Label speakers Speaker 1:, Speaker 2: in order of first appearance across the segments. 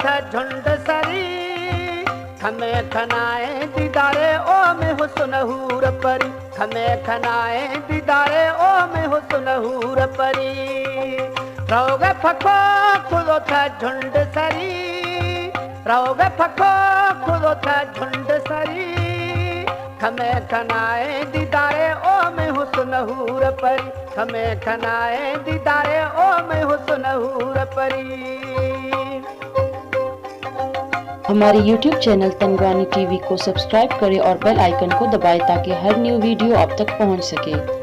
Speaker 1: था झुंड सरी खमे खनाए दीदारे ओ में हुस्न हूर परी खमे खनाए दीदारे ओ में हुस्न हूर परी रहोगे फको खुदो था झुंड सरी रहोगे फको खुदो था झुंड सरी खमे खनाए दीदारे ओ में हुस्न हूर परी खमे खनाए दीदारे ओ में हुस्न हूर परी।
Speaker 2: हमारे YouTube चैनल तंगवानी टीवी को सब्सक्राइब करें और बेल आइकन को दबाएं ताकि हर न्यू वीडियो आप तक पहुंच सके।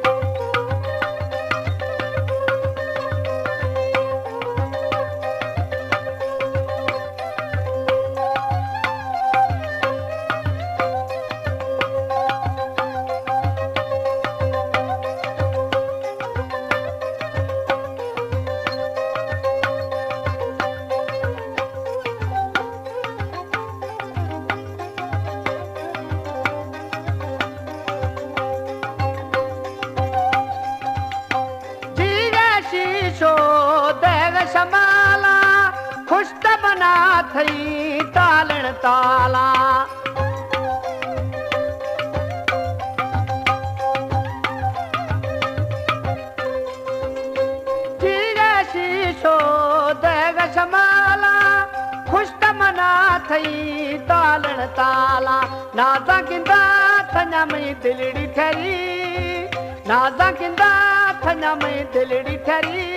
Speaker 1: शमाला खुश बना थई तालण ताला शीशो देग शमाला खुश मना थई तालण ताला नाजा किंदा थना में दिलड़ी ठरी नाजा किंदा थना में दिलड़ी ठरी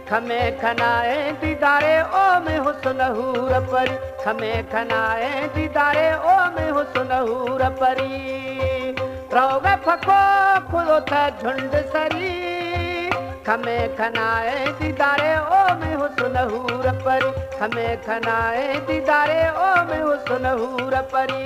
Speaker 1: खमे खनाए दीदारे ओ में हुस्न हूर परी खमे खनाए दीदारे ओ में हुस्न हूर परी रहोगे फको खुदो था झुंड सरी खमे खनाए दीदारे ओ में हुस्न हूर परी खमे खनाए दीदारे ओ में हुस्न हूर परी।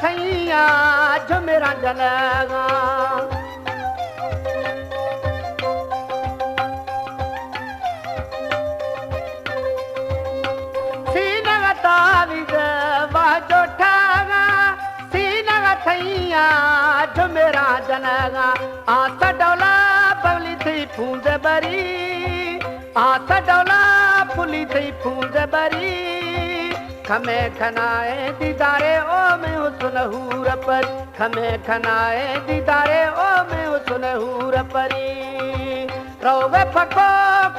Speaker 1: थैया झुमेरा जलगा सीनग ताविज बाजो ठागा सीनग थैया झुमेरा जनगा आस डौला पवली थी फूंद बरी आस डौला फुली थी फूंद बरी खमे खनाए दीदारे ओ में हुस्न हूर परी खमे खनाए दीदारे ओ में हुस्न हूर परी रहोगे फको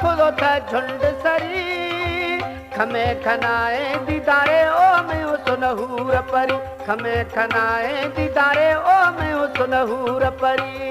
Speaker 1: खुदो था झुंड सरी खमे खनाए दीदारे ओ में हुस्न हूर परी खमे खनाए दीदारे ओ में हुस्न हूर परी।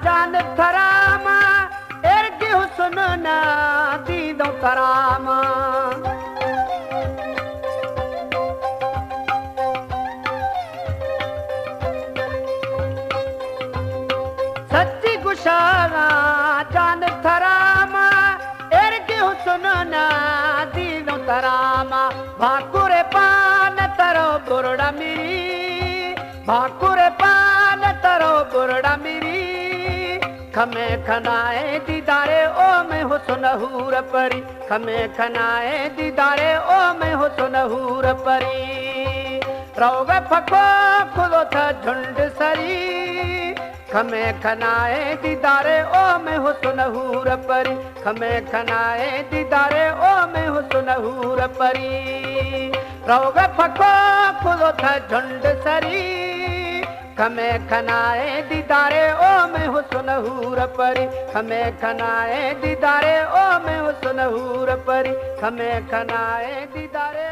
Speaker 1: जान थरामा एरकी हुस्न ना दीदो करामा सच्ची गुशारा जान थरामा एरकी हुस्न ना दीदो तरामा भाकुरे पान तरो बुरड़ा मिरी भाकुरे पान तरो बुरड़ा मिरी खमे खनाए दीदारे ओ में हुस्न हूर परी खमे खनाए दीदारे ओ में हुस्न हूर परी रहोगे फको खुदो था झुंड सरी खमे खनाए दीदारे ओ में हुस्न हूर परी खमे खनाए दीदारे ओ में हुस्न हूर परी रोग फको खुदो था झुंड सरी खमे खनाए दीदारे ओ में हुस्न हूर परी खमे खनाए दीदारे ओ में हुस्न हूर परी खमे खनाए दीदारे